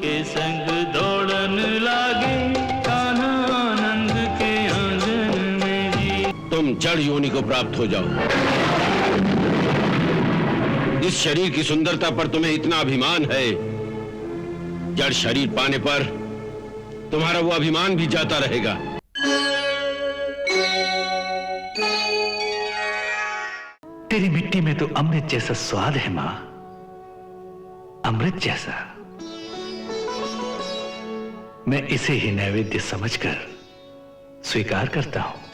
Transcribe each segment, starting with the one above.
के संग दौड़न लागे कान्हा आनंद के आंगन में जी। तुम जड़ योनि को प्राप्त हो जाओ। इस शरीर की सुंदरता पर तुम्हें इतना अभिमान है, जड़ शरीर पाने पर तुम्हारा वो अभिमान भी जाता रहेगा। तेरी मिट्टी में तो अमृत जैसा स्वाद है मां, अमृत जैसा। मैं इसे ही नैवेद्य समझकर स्वीकार करता हूं।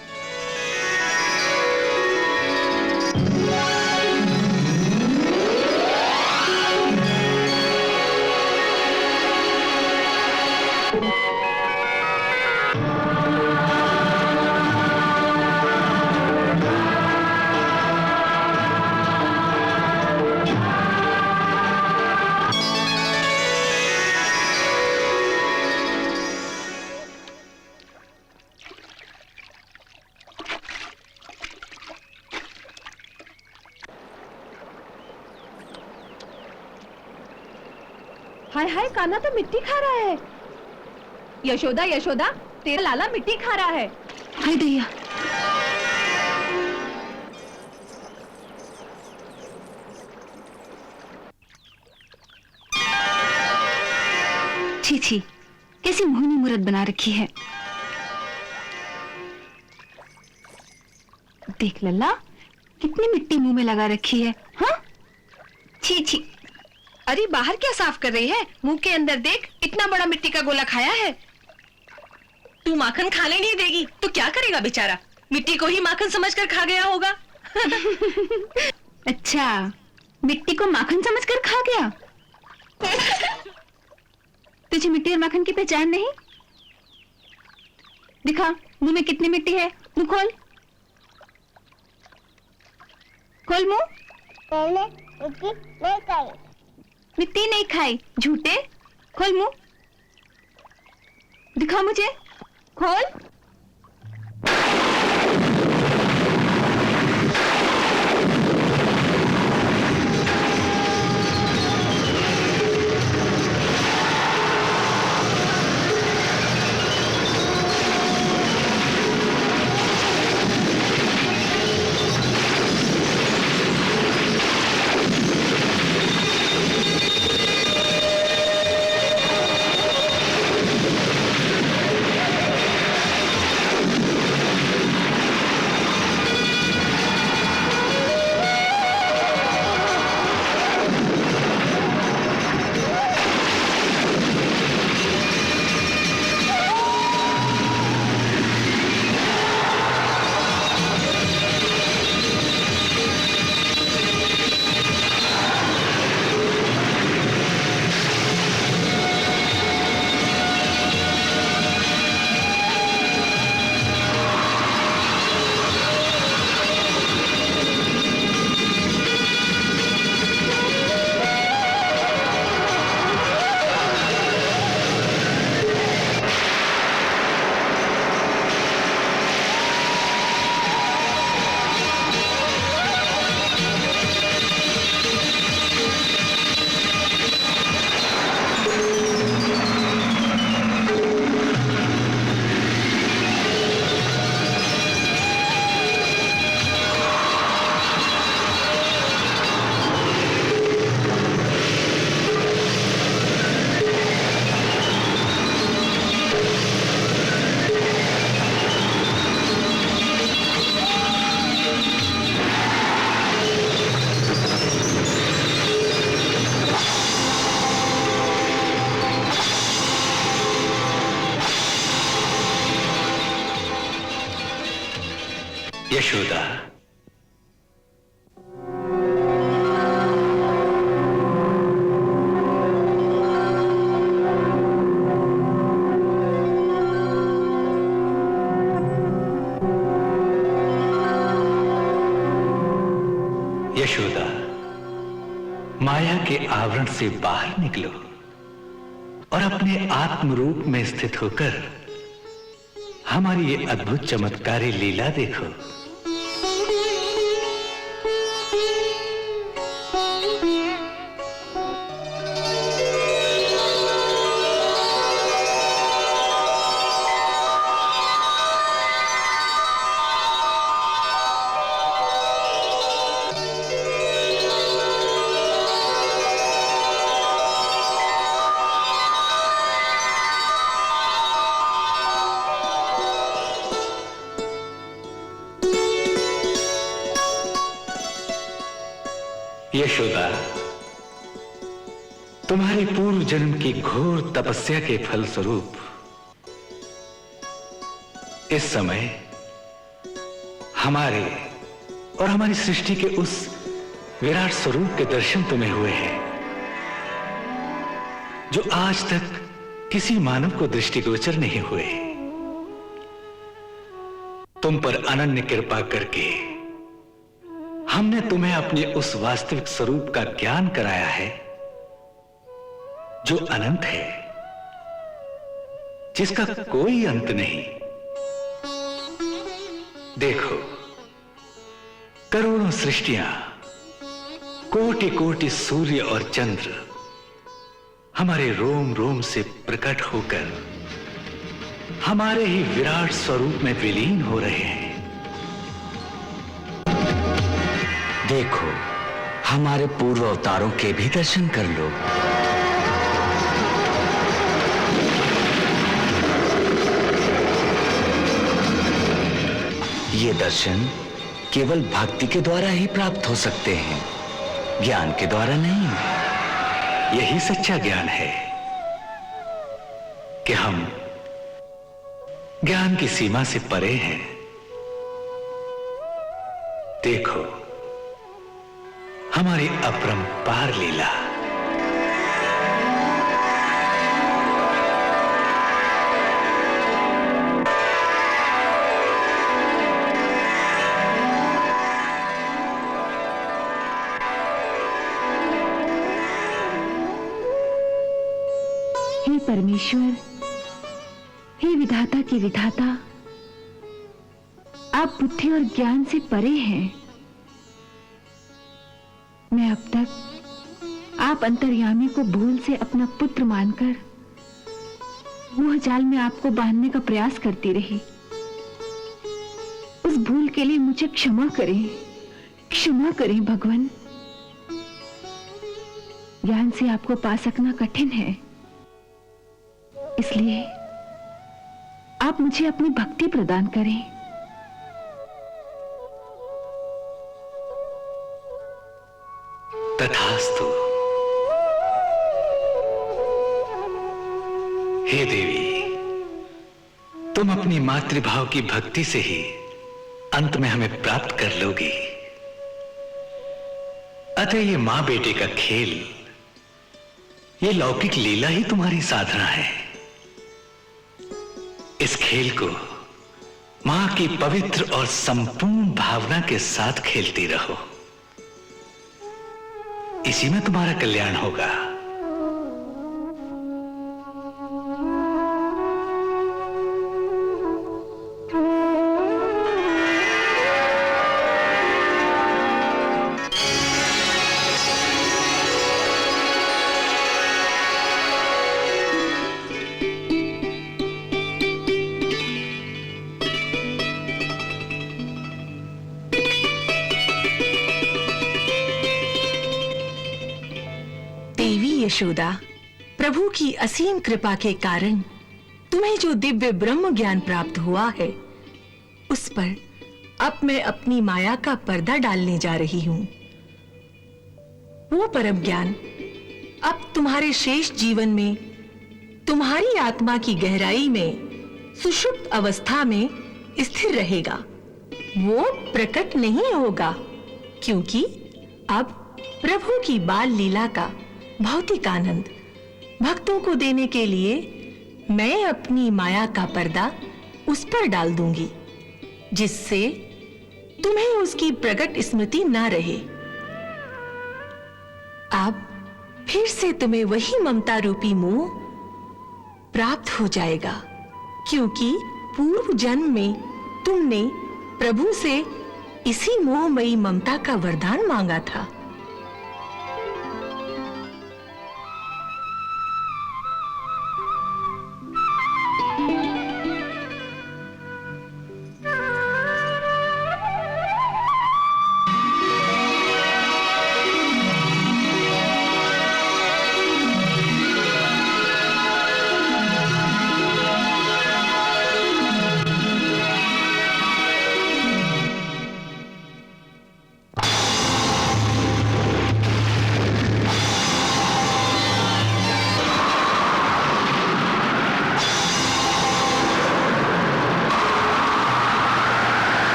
हाय हाय, कान्हा तो मिट्टी खा रहा है। यशोदा यशोदा, तेरा लाला मिट्टी खा रहा है। हाय दैया, छी छी, कैसी मोहिनी मूरत बना रखी है। देख लल्ला, कितनी मिट्टी मुंह में लगा रखी है। हाँ, छी छी। अरे बाहर क्या साफ कर रही है? मुंह के अंदर देख, इतना बड़ा मिट्टी का गोला खाया है। तू माखन खाने नहीं देगी तो क्या करेगा बेचारा? मिट्टी को ही माखन समझकर खा गया होगा। अच्छा, मिट्टी को माखन समझकर खा गया। तुझे मिट्टी और माखन की पहचान नहीं? दिखा, मुंह में कितनी मिट्टी है। मुंह खोल, खोल मुंह। मिट्टी नहीं खाई, झूठे। खोल मुंह, दिखा मुझे, खोल। यशोदा, यशोदा, माया के आवरण से बाहर निकलो और अपने आत्म रूप में स्थित होकर हमारी ये अद्भुत चमत्कारी लीला देखो। यशोदा, तुम्हारी पूर्व जन्म की घोर तपस्या के फलस्वरूप इस समय हमारे और हमारी सृष्टि के उस विराट स्वरूप के दर्शन तुम्हें हुए हैं जो आज तक किसी मानव को दृष्टिगोचर नहीं हुए। तुम पर अनन्य कृपा करके हमने तुम्हें अपने उस वास्तविक स्वरूप का ज्ञान कराया है जो अनंत है, जिसका कोई अंत नहीं। देखो, करोड़ों सृष्टियां, कोटि कोटि सूर्य और चंद्र हमारे रोम रोम से प्रकट होकर हमारे ही विराट स्वरूप में विलीन हो रहे हैं। देखो, हमारे पूर्व अवतारों के भी दर्शन कर लो। ये दर्शन केवल भक्ति के द्वारा ही प्राप्त हो सकते हैं, ज्ञान के द्वारा नहीं। यही सच्चा ज्ञान है कि हम ज्ञान की सीमा से परे हैं। देखो, हमारी अपरंपार लीला। हे परमेश्वर, हे विधाता के विधाता, आप बुद्धि और ज्ञान से परे हैं। मैं अब तक आप अंतर्यामी को भूल से अपना पुत्र मानकर मोह जाल में आपको बांधने का प्रयास करती रही। उस भूल के लिए मुझे क्षमा करें, क्षमा करें भगवान। ज्ञान से आपको पा सकना कठिन है, इसलिए आप मुझे अपनी भक्ति प्रदान करें। तथास्तु। हे देवी, तुम अपनी मातृभाव की भक्ति से ही अंत में हमें प्राप्त कर लोगी। अतः ये मां बेटे का खेल, ये लौकिक लीला ही तुम्हारी साधना है। इस खेल को मां की पवित्र और संपूर्ण भावना के साथ खेलती रहो, इसी में तुम्हारा कल्याण होगा। यशोदा, प्रभु की असीम कृपा के कारण तुम्हें जो दिव्य ब्रह्म ज्ञान प्राप्त हुआ है, उस पर अब मैं अपनी माया का पर्दा डालने जा रही हूं। वो परम ज्ञान अब तुम्हारे शेष जीवन में तुम्हारी आत्मा की गहराई में सुषुप्त अवस्था में स्थिर रहेगा। वो प्रकट नहीं होगा, क्योंकि अब प्रभु की बाल लीला का भौतिक आनंद भक्तों को देने के लिए मैं अपनी माया का पर्दा उस पर डाल दूंगी, जिससे तुम्हें उसकी प्रकट स्मृति ना रहे। अब फिर से तुम्हें वही ममता रूपी मोह प्राप्त हो जाएगा, क्योंकि पूर्व जन्म में तुमने प्रभु से इसी मोहमयी ममता का वरदान मांगा था।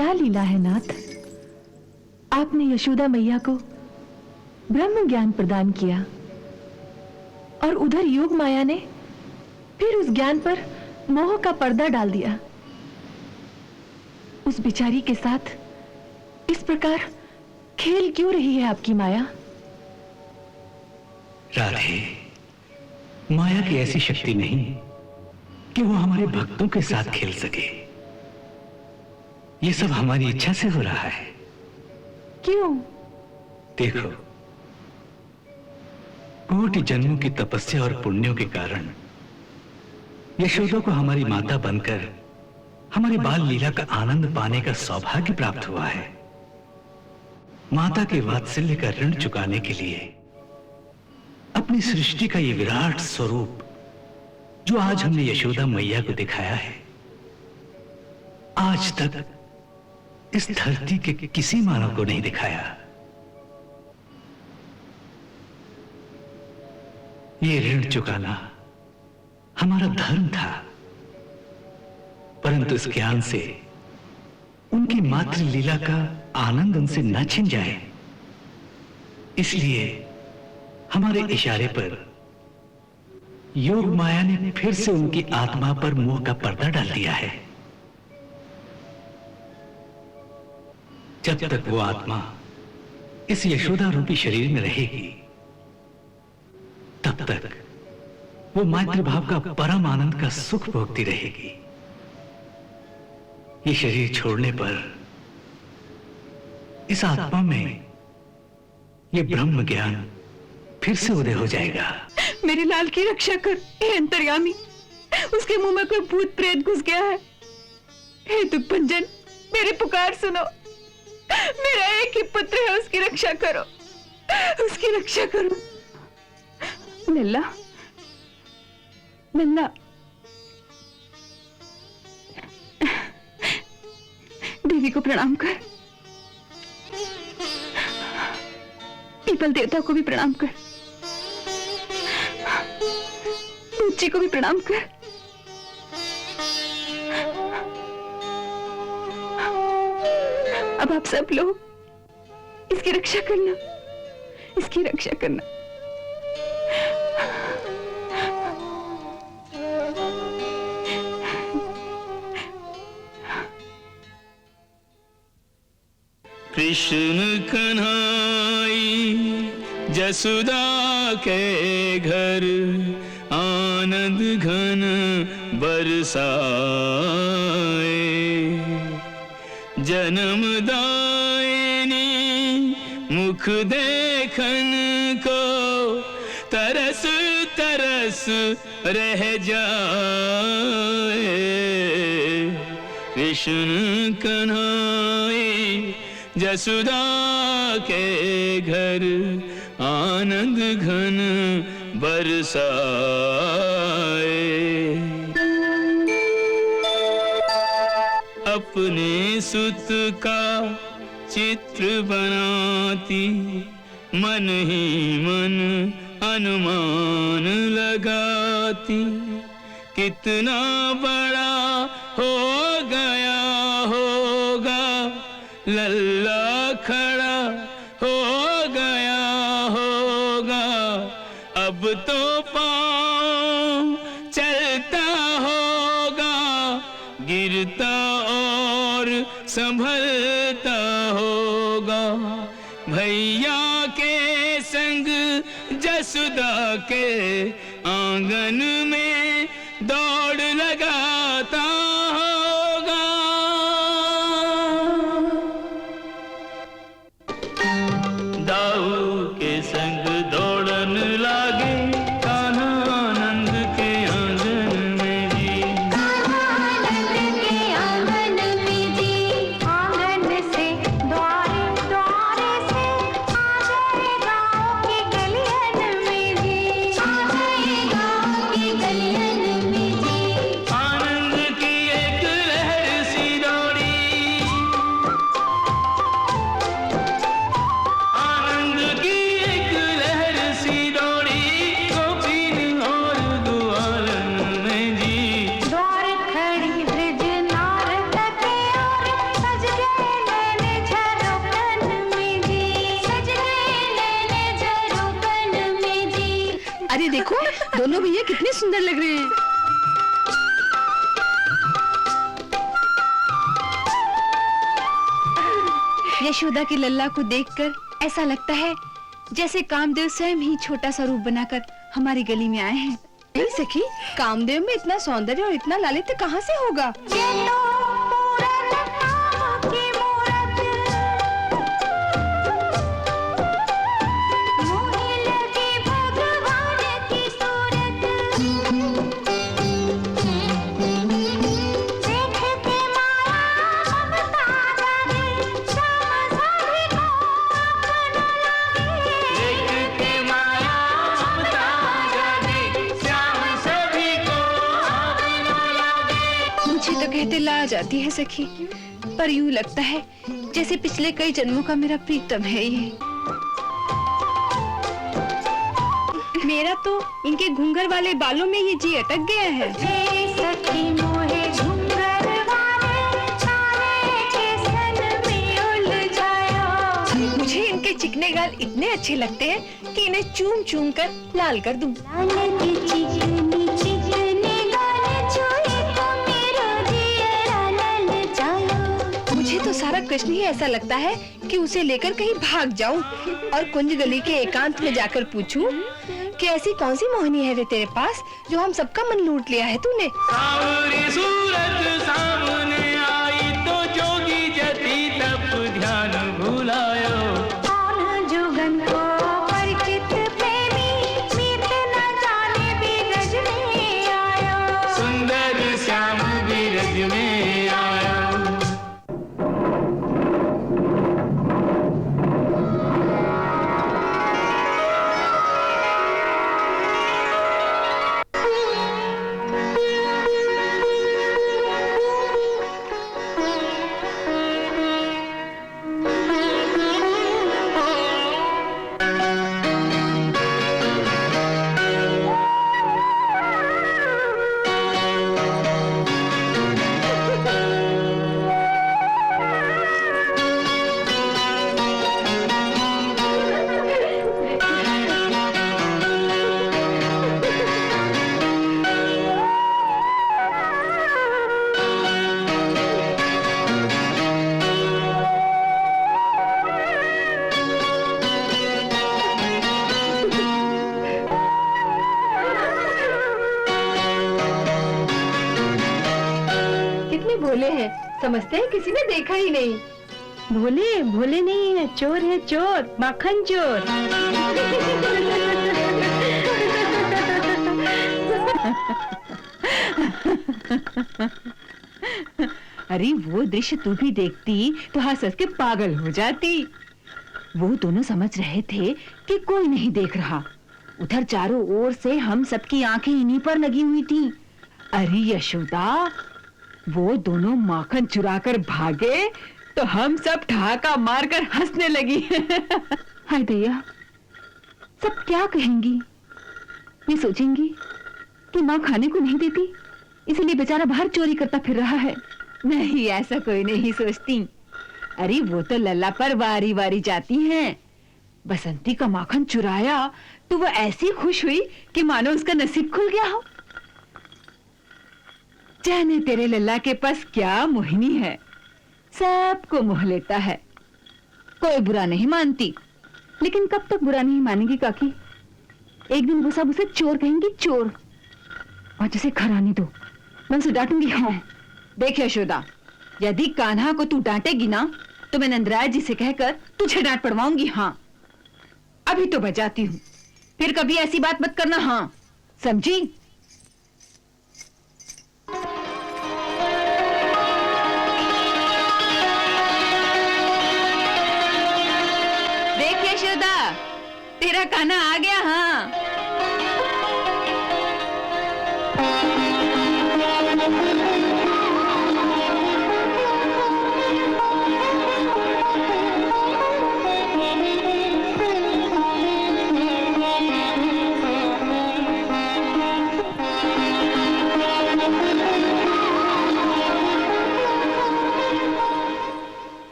क्या लीला है नाथ? आपने यशोदा मैया को ब्रह्म ज्ञान प्रदान किया और उधर योग माया ने फिर उस ज्ञान पर मोह का पर्दा डाल दिया। उस बिचारी के साथ इस प्रकार खेल क्यों रही है आपकी माया? राधे, माया की ऐसी शक्ति नहीं कि वो हमारे भक्तों के साथ खेल सके। ये सब हमारी इच्छा से हो रहा है। क्यों? देखो, कोटि जन्मों की तपस्या और पुण्यों के कारण यशोदा को हमारी माता बनकर हमारी बाल लीला का आनंद पाने का सौभाग्य प्राप्त हुआ है। माता के वात्सल्य का ऋण चुकाने के लिए अपनी सृष्टि का ये विराट स्वरूप जो आज हमने यशोदा मैया को दिखाया है, आज तक इस धरती के किसी मानव को नहीं दिखाया। ये ऋण चुकाना हमारा धर्म था, परंतु इस ज्ञान से उनकी मातृ लीला का आनंद उनसे न छिन जाए, इसलिए हमारे इशारे पर योग माया ने फिर से उनकी आत्मा पर मोह का पर्दा डाल दिया है। जब तक वो आत्मा इस यशोदा रूपी शरीर में रहेगी, तब तक वो मातृभाव का परम आनंद का सुख भोगती रहेगी। ये शरीर छोड़ने पर इस आत्मा में ये ब्रह्म ज्ञान फिर से उदय हो जाएगा। मेरे लाल की रक्षा कर हे अंतर्यामी, उसके मुंह में कोई भूत प्रेत घुस गया है। हे दुखभंजन, मेरी पुकार सुनो। मेरा एक ही पुत्र है, उसकी रक्षा करो, उसकी रक्षा करो। नल्ला, नल्ला, देवी को प्रणाम कर, पीपल देवता को भी प्रणाम कर, जी को भी प्रणाम कर। अब आप सब लोग इसकी रक्षा करना, इसकी रक्षा करना। कृष्ण कन्हाई जसुदा के घर आनंद घन बरसाए, जन्मदायिनी मुख देखन को तरस तरस रह जाए। कृष्ण कन्हाई जसुदा के घर आनंद घन बरसाए। अपने सुत का चित्र बनाती मन ही मन अनुमान लगाती, कितना बड़ा हो गया होगा लल्ला खड़ा हो गया होगा, अब तो पाँव चलता होगा, गिरता और संभलता होगा। भैया के संग जसुदा के आंगन में दौड़ लगाता होगा। दाऊ के संग दौड़न लागे कान्हा आनंद के आंगन में जी, आनंद के आंगन में जी, आंगन से द्वार, द्वार से आ गए गाँव की गलियन में जी, आ गए गाँव की गलियन देखो भैया कितने सुंदर लग रहे हैं। यशोदा के लल्ला को देखकर ऐसा लगता है जैसे कामदेव स्वयं ही छोटा सा रूप बनाकर हमारी गली में आए हैं। नहीं सखी, कामदेव में इतना सौंदर्य और इतना लालित्य कहाँ से होगा? कहते ला जाती है सखी, पर यूं लगता है जैसे पिछले कई जन्मों का मेरा प्रीतम है ये। मेरा तो इनके घुंघर वाले बालों में ये जी अटक गया है। सखी मोहे घुंघर वाले छाले के सन में उलझाया। मुझे इनके चिकने गाल इतने अच्छे लगते हैं कि इन्हें चूम चूम कर लाल कर दूं। मुझे तो सारा कृष्ण ही ऐसा लगता है कि उसे लेकर कहीं भाग जाऊं और कुंज गली के एकांत में जाकर पूछूं कि ऐसी कौन सी मोहिनी है रे तेरे पास जो हम सबका मन लूट लिया है तूने। सावरी सूरत सामने आई तो जोगी जति तब ध्यान भुलायो। कौन जुगन को परिचित प्रेमी मीत न जाने बीरज में आयो। सुंदर श्याम बीरज में आयो। भोले हैं, समझते हैं किसी ने देखा ही नहीं। भोले भोले नहीं है, चोर है चोर, माखन चोर। अरे वो दृश्य तू भी देखती तो हंस हंस के पागल हो जाती। वो दोनों समझ रहे थे कि कोई नहीं देख रहा। उधर चारों ओर से हम सबकी आंखें इन्हीं पर लगी हुई थी। अरे यशोदा, वो दोनों माखन चुराकर भागे तो हम सब ठहाका मारकर हंसने लगी। हाय दैया, सब क्या कहेंगी? ये सोचेंगी कि माँ खाने को नहीं देती, इसलिए बेचारा बाहर चोरी करता फिर रहा है। नहीं, ऐसा कोई नहीं सोचती। अरे वो तो लल्ला पर वारी वारी जाती हैं। बसंती का माखन चुराया तो वो ऐसी खुश हुई कि मानो उसका नसीब खुल गया हो। जाने तेरे लल्ला के पास क्या मोहिनी है, सबको मोह लेता है। कोई बुरा नहीं मानती, लेकिन कब तक बुरा नहीं मानेगी काकी? एक दिन वो सब उसे चोर कहेंगी, चोर। और जैसे घर आने दो, मैं उसे डांटूंगी। हाँ देख यशोदा, यदि कान्हा को तू डांटेगी ना तो मैं नंदराय जी से कहकर तुझे डांट पड़वाऊंगी। हाँ अभी तो बजाती हूँ, फिर कभी ऐसी बात मत करना। हाँ समझी? देख यशोदा, तेरा कान्हा आ गया। हाँ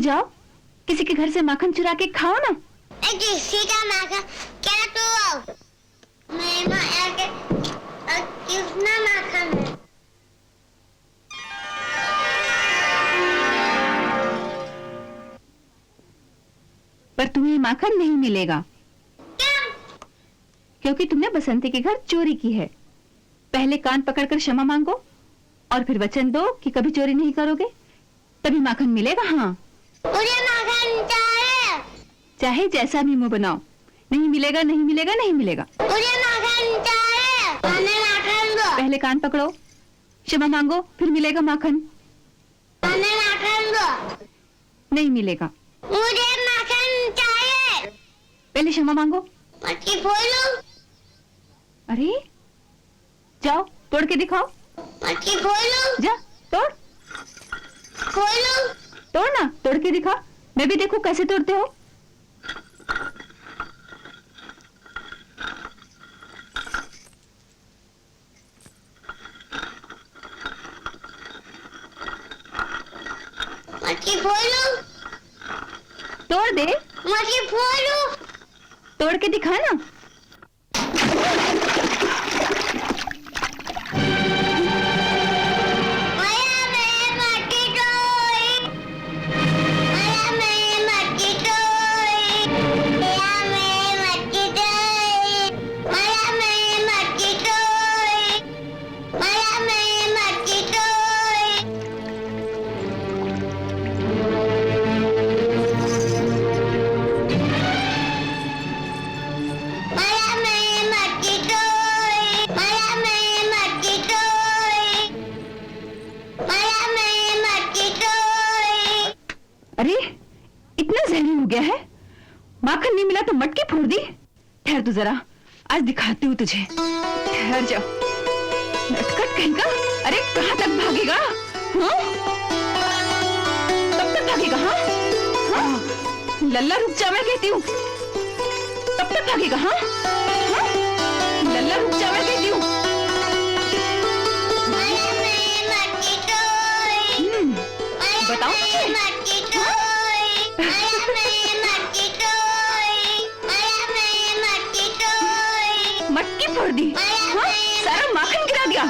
जाओ, किसी के घर से माखन चुरा के खाओ ना। किसी का माखन क्या तू कितना माखन है? पर तुम्हें माखन नहीं मिलेगा, क्या? क्योंकि तुमने बसंती के घर चोरी की है। पहले कान पकड़कर क्षमा मांगो और फिर वचन दो कि कभी चोरी नहीं करोगे, तभी माखन मिलेगा। हाँ, मुझे माखन चाहिए। चाहे जैसा भी मुंह बनाओ, नहीं मिलेगा, नहीं मिलेगा, नहीं मिलेगा। मुझे माखन चाहिए। हमें माखन दो। पहले कान पकड़ो, क्षमा मांगो, फिर मिलेगा माखन। हमें माखन दो। नहीं मिलेगा। मुझे माखन चाहिए। पहले क्षमा मांगो। मटकी खोलो। अरे जाओ, तोड़ के दिखाओ। मटकी खोलो। जा, तोड़ खोलो। तोड़ ना, तोड़ के दिखा, मैं भी देखूं कैसे तोड़ते हो। मटकी खोलो। तोड़ दे, मटकी खोलो। तोड़ के दिखा ना। अरे इतना जहरी हो गया है, माखन नहीं मिला तो मटकी फोड़ दी। ठहर तू जरा, आज दिखाती हूँ तुझे। ठहर जाओ, नटखट कहीं का। अरे कहाँ तक भागेगा? हाँ? कब तक भागेगा? हाँ? हाँ? लल्ला रुक जा, मैं कहती हूँ। कब तक भागेगा? हाँ? हाँ? लल्ला रुक जा, मैं कहती हूँ। बताओ मुझे। मटकी फोड़ दी। हाँ? सारा माखन गिरा दिया।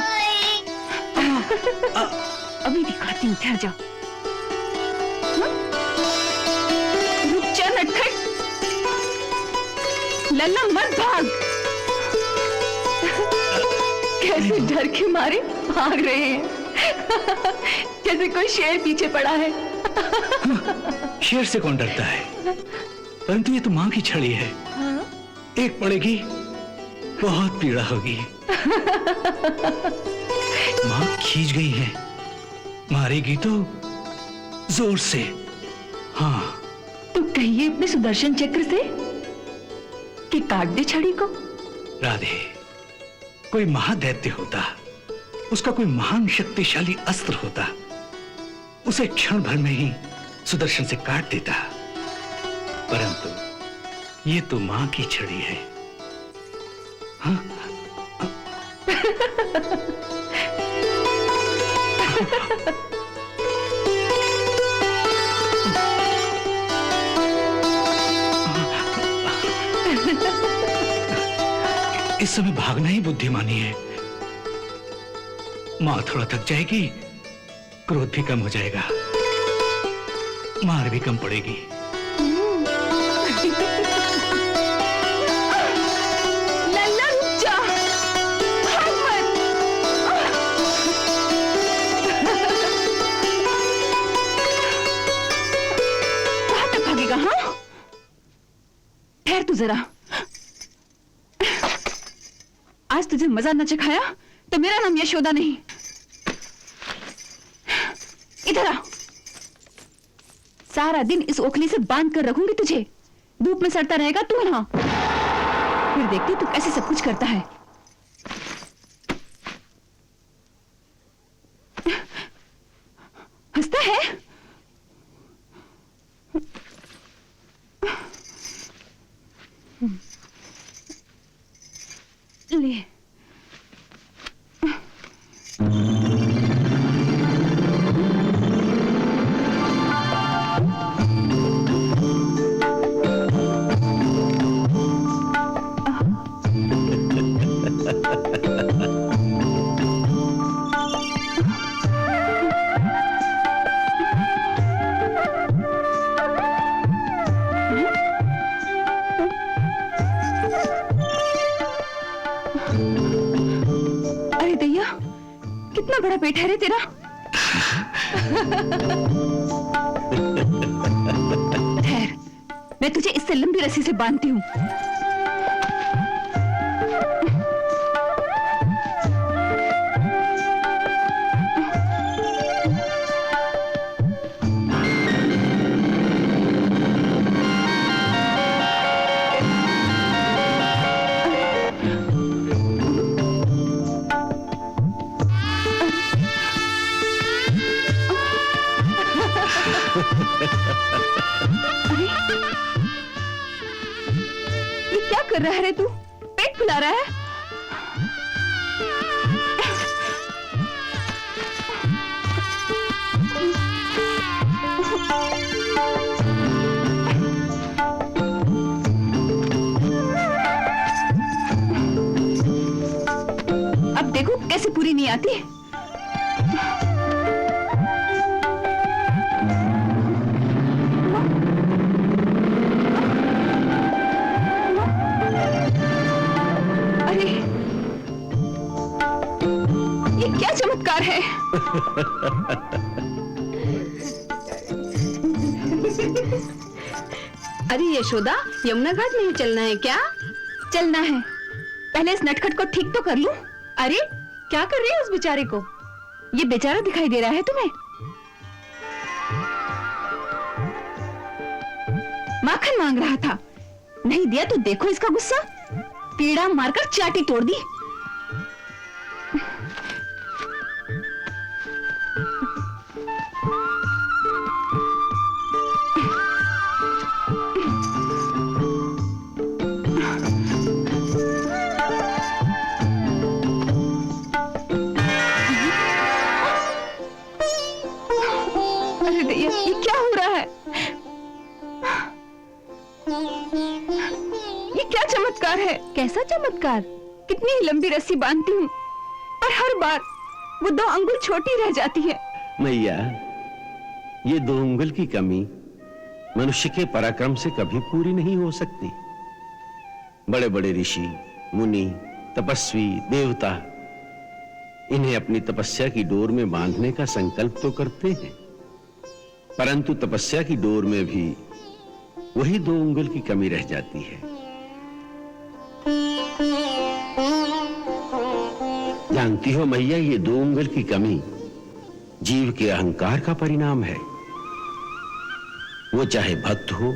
अभी दिखाती हूँ, ठहर जाओ। हाँ? रुक जा नटखट, लल्ला मत भाग। कैसे डर के मारे भाग रहे हैं, जैसे कोई शेर पीछे पड़ा है। शेर से कौन डरता है, परंतु ये तो माँ की छड़ी है। एक पड़ेगी बहुत पीड़ा होगी। माँ खींच गई है, मारेगी तो जोर से। हाँ, तो कहिए अपने सुदर्शन चक्र से कि काट दे छड़ी को। राधे, कोई महादैत्य होता, उसका कोई महान शक्तिशाली अस्त्र होता, उसे क्षण भर में ही सुदर्शन से काट देता, परंतु ये तो मां की छड़ी है। हाँ? इस समय भागना ही बुद्धिमानी है। मां थोड़ा थक जाएगी, क्रोध भी कम हो जाएगा, मार भी कम पड़ेगी। लल्ला रुक जा, भाग मत। कहाँ तक भागेगा? हाँ, ठहर तू जरा। आज तुझे मजा न चखाया तो मेरा नाम यशोदा नहीं। इधर आ, सारा दिन इस ओखली से बांध कर रखूंगी तुझे, धूप में सड़ता रहेगा तू ना। फिर देखती तू कैसे सब कुछ करता है। हंसता है? ले, बड़ा पेट है रे तेरा। ठहर, मैं तुझे इससे लंबी रस्सी से बांधती हूँ। अरे, ये क्या कर रहा है रे तू? पेट फुला रहा है? अब देखो कैसे पूरी नहीं आती। क्या चमत्कार है। अरे यशोदा, यमुना घाट नहीं चलना है क्या? चलना है, पहले इस नटखट को ठीक तो कर लूं। अरे क्या कर रही है उस बेचारे को? ये बेचारा दिखाई दे रहा है तुम्हें? माखन मांग रहा था, नहीं दिया तो देखो इसका गुस्सा। कीड़ा मारकर चाटी तोड़ दी। अरे भैया, ये क्या हो रहा है? ये क्या चमत्कार है? कैसा चमत्कार? कितनी ही लंबी रस्सी बांधती हूँ और हर बार वो 2 अंगुल छोटी रह जाती है। मैया, ये 2 अंगुल की कमी मनुष्य के पराक्रम से कभी पूरी नहीं हो सकती। बड़े बड़े ऋषि, मुनि, तपस्वी, देवता इन्हें अपनी तपस्या की डोर में बांधने का संकल्प तो करते हैं, परंतु तपस्या की डोर में भी वही 2 अंगुल की कमी रह जाती है। जानती हो मैया, ये 2 अंगुल की कमी जीव के अहंकार का परिणाम है। वो चाहे भक्त हो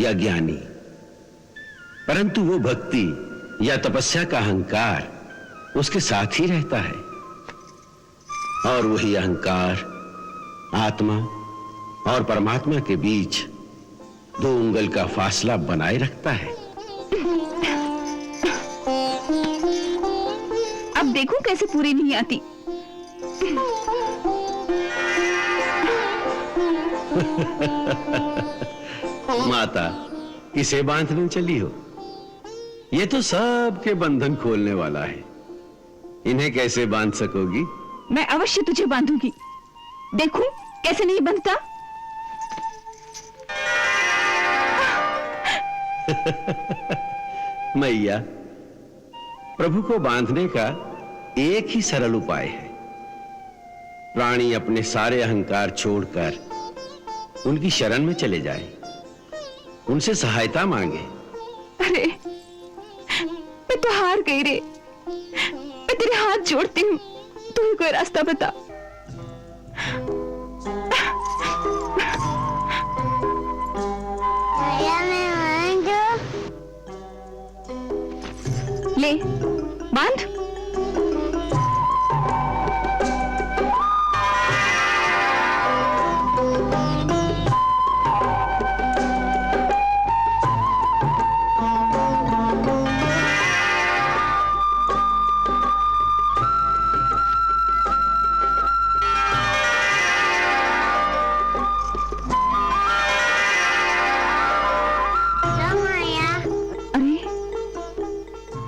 या ज्ञानी, परंतु वो भक्ति या तपस्या का अहंकार उसके साथ ही रहता है, और वही अहंकार आत्मा और परमात्मा के बीच 2 अंगुल का फासला बनाए रखता है। अब देखो कैसे पूरी नहीं आती। माता, किसे बांधने चली हो? ये तो सबके बंधन खोलने वाला है, इन्हें कैसे बांध सकोगी? मैं अवश्य तुझे बांधूंगी, देखूं कैसे नहीं बंधता। मैया, प्रभु को बांधने का एक ही सरल उपाय है। प्राणी अपने सारे अहंकार छोड़कर उनकी शरण में चले जाए, उनसे सहायता मांगे। अरे, मैं तो हार गई रे। मैं तेरे हाथ जोड़ती हूँ, तू ही कोई रास्ता बता। भैया मैं मांगू। ले, बांध।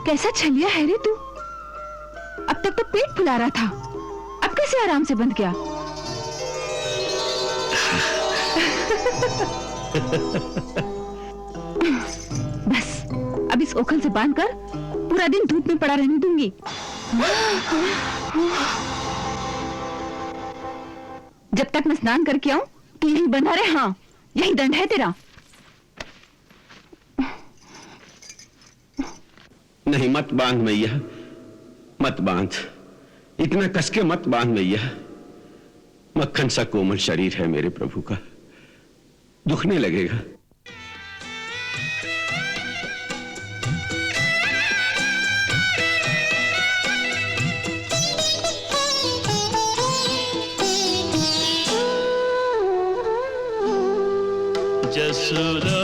कैसा छलिया है रे तू? अब तक तो पेट फुला रहा था, अब कैसे आराम से बंध गया? बस अब इस ओखल से बांधकर पूरा दिन धूप में पड़ा रहने दूंगी। जब तक मैं स्नान करके आऊं तो यहीं बंधा रहे। हाँ, यही दंड है तेरा। नहीं, मत बांध मैया, मत बांध, इतना कसके मत बांध मैया। मक्खन सा कोमल शरीर है मेरे प्रभु का, दुखने लगेगा। जसोदा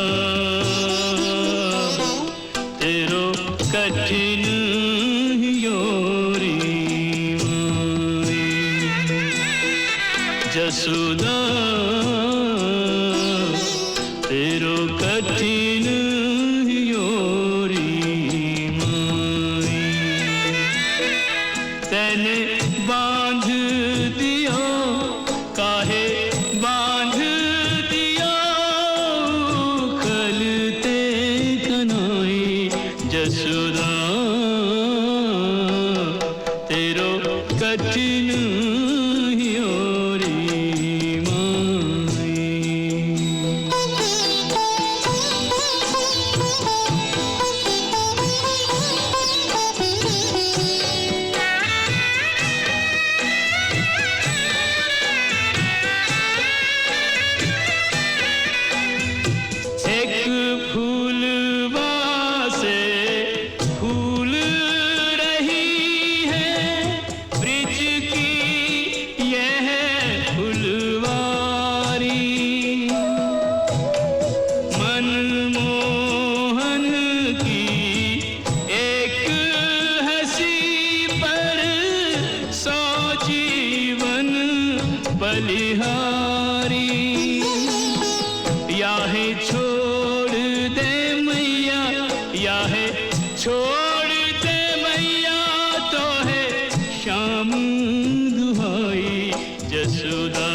तेरो कठिन योरी माई, जसोदा तेरो कठिन योरी माई, तैने बांध दिया काहे बांध दिया खलते कनाई, जसोदा तेरो कठिन योरी माई। एक फूलवा से फूल रही है ब्रिज की यह फुलवारी, मनमोहन की एक हंसी पर 100 जीवन बलिहारी, या है छोड़ दे मैया, या है छोड़ दे मैया, तो है शाम दुहाई, जसोदा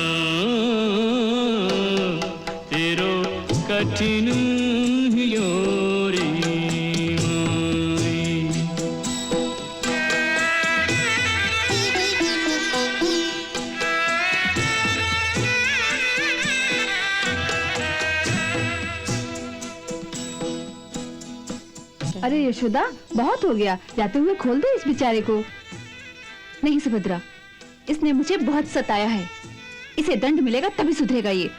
तेरो कठिन योरी माई। अरे यशोदा, बहुत हो गया, जाते हुए खोल दो इस बेचारे को। नहीं सुभद्रा, इसने मुझे बहुत सताया है, इसे दंड मिलेगा तभी सुधरेगा ये।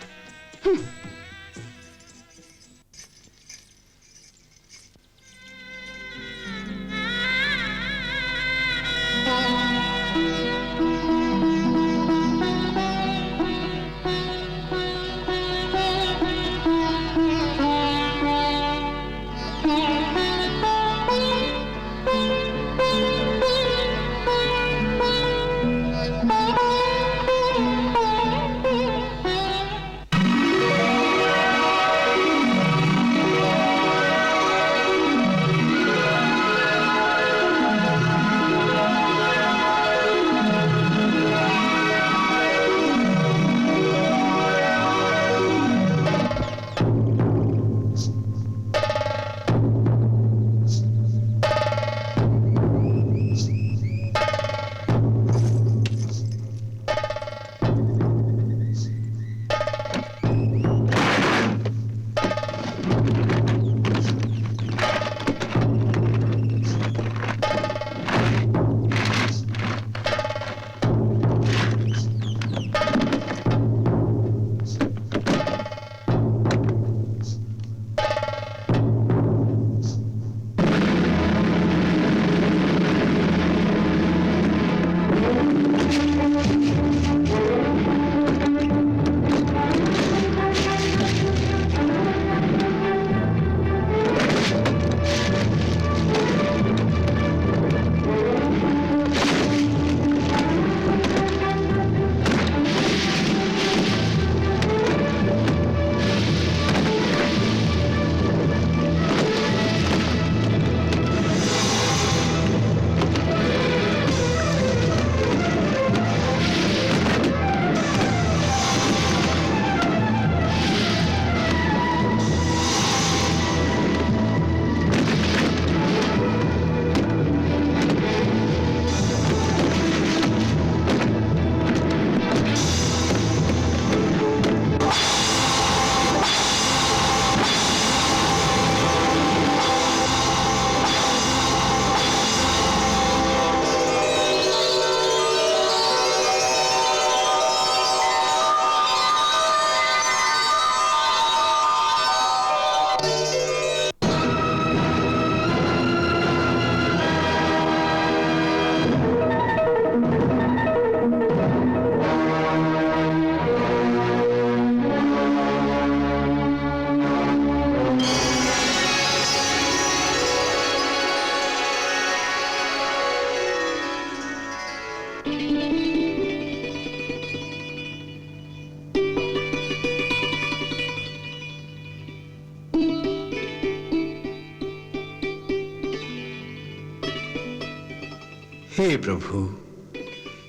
हे प्रभु,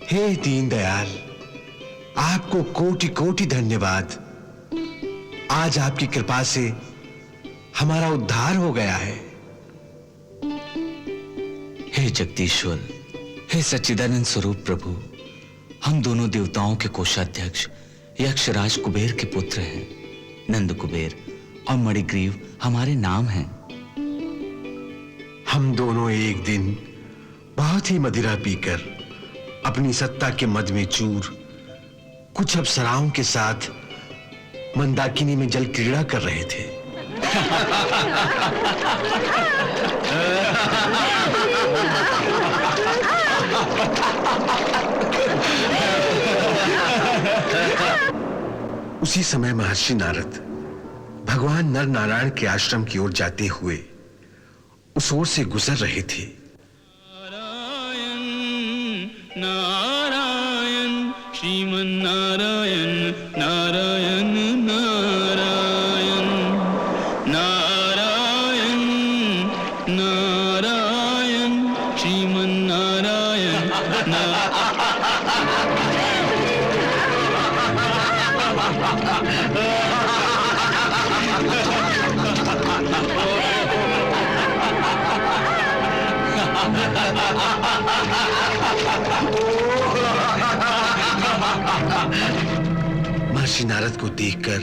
हे दीनदयाल, आपको कोटि कोटि धन्यवाद। आज आपकी कृपा से हमारा उद्धार हो गया है। हे जगदीश्वर, हे सच्चिदानंद स्वरूप प्रभु, हम दोनों देवताओं के कोषाध्यक्ष यक्षराज कुबेर के पुत्र हैं। नंद कुबेर और मणिग्रीव हमारे नाम हैं। हम दोनों एक दिन बहुत ही मदिरा पीकर अपनी सत्ता के मद में चूर कुछ अप्सराओं के साथ मंदाकिनी में जल क्रीड़ा कर रहे थे। उसी समय महर्षि नारद भगवान नर नारायण के आश्रम की ओर जाते हुए उस ओर से गुजर रहे थे। नारायण नारायण श्रीमन नारायण नारायण नारायण नारायण नारायण श्रीमन नारायण महर्षि नारद को देखकर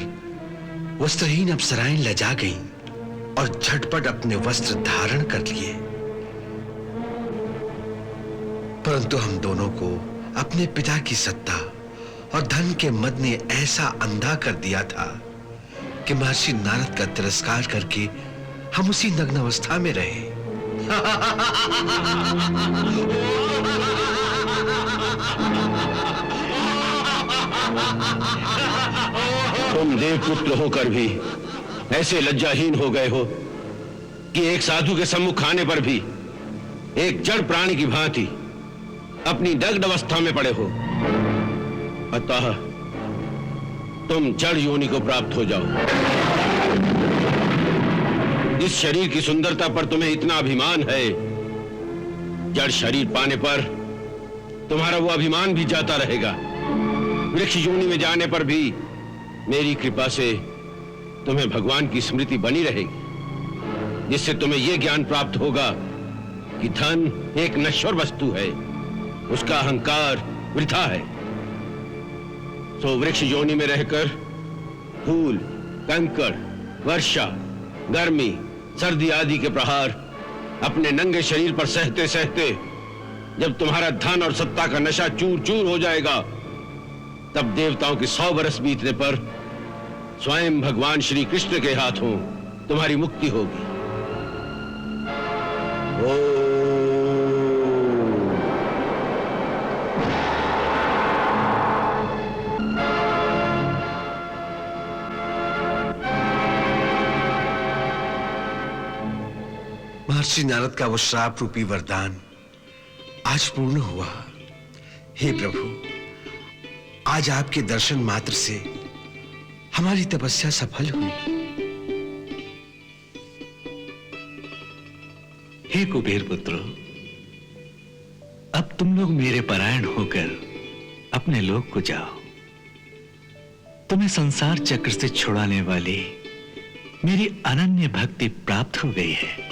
वस्त्रहीन अप्सराएं लजा गईं और झटपट अपने वस्त्र धारण कर लिए। परंतु हम दोनों को अपने पिता की सत्ता और धन के मद ने ऐसा अंधा कर दिया था कि महर्षि नारद का तिरस्कार करके हम उसी नग्न अवस्था में रहे। तुम देवपुत्र होकर भी ऐसे लज्जाहीन हो गए हो कि एक साधु के सम्मुख आने पर भी एक जड़ प्राणी की भांति अपनी दग्ध अवस्था में पड़े हो। अतः तुम जड़ योनि को प्राप्त हो जाओ। इस शरीर की सुंदरता पर तुम्हें इतना अभिमान है, जड़ शरीर पाने पर तुम्हारा वो अभिमान भी जाता रहेगा। वृक्ष योनि में जाने पर भी मेरी कृपा से तुम्हें भगवान की स्मृति बनी रहेगी, जिससे तुम्हें यह ज्ञान प्राप्त होगा कि धन एक नश्वर वस्तु है, उसका अहंकार वृथा है। सो वृक्ष योनि में रहकर धूल, कंकड़, वर्षा, गर्मी, सर्दी आदि के प्रहार अपने नंगे शरीर पर सहते सहते जब तुम्हारा धन और सत्ता का नशा चूर चूर हो जाएगा, तब देवताओं के 100 वर्ष बीतने पर स्वयं भगवान श्री कृष्ण के हाथों तुम्हारी मुक्ति होगी। महर्षि नारद का वो श्राप रूपी वरदान आज पूर्ण हुआ। हे प्रभु, आज आपके दर्शन मात्र से हमारी तपस्या सफल हुई। हे कुबेर पुत्रो, अब तुम लोग मेरे परायण होकर अपने लोक को जाओ। तुम्हें संसार चक्र से छुड़ाने वाली मेरी अनन्य भक्ति प्राप्त हो गई है।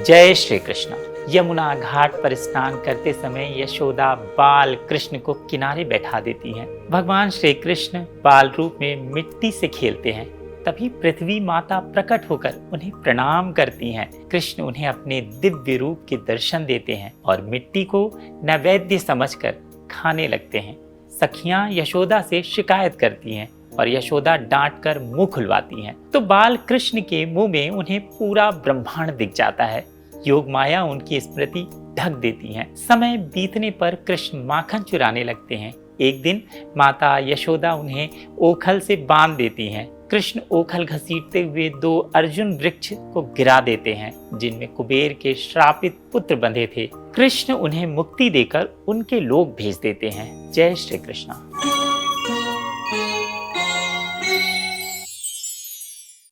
जय श्री कृष्ण। यमुना घाट पर स्नान करते समय यशोदा बाल कृष्ण को किनारे बैठा देती हैं। भगवान श्री कृष्ण बाल रूप में मिट्टी से खेलते हैं। तभी पृथ्वी माता प्रकट होकर उन्हें प्रणाम करती हैं। कृष्ण उन्हें अपने दिव्य रूप के दर्शन देते हैं और मिट्टी को नैवेद्य समझकर खाने लगते हैं। सखियां यशोदा से शिकायत करती हैं और यशोदा डांट कर मुंह खुलवाती हैं। तो बाल कृष्ण के मुंह में उन्हें पूरा ब्रह्मांड दिख जाता है। योग माया उनकी स्मृति ढक देती है। समय बीतने पर कृष्ण माखन चुराने लगते हैं। एक दिन माता यशोदा उन्हें ओखल से बांध देती हैं। कृष्ण ओखल घसीटते हुए 2 अर्जुन वृक्ष को गिरा देते हैं जिनमें कुबेर के श्रापित पुत्र बंधे थे। कृष्ण उन्हें मुक्ति देकर उनके लोक भेज देते हैं। जय श्री कृष्ण।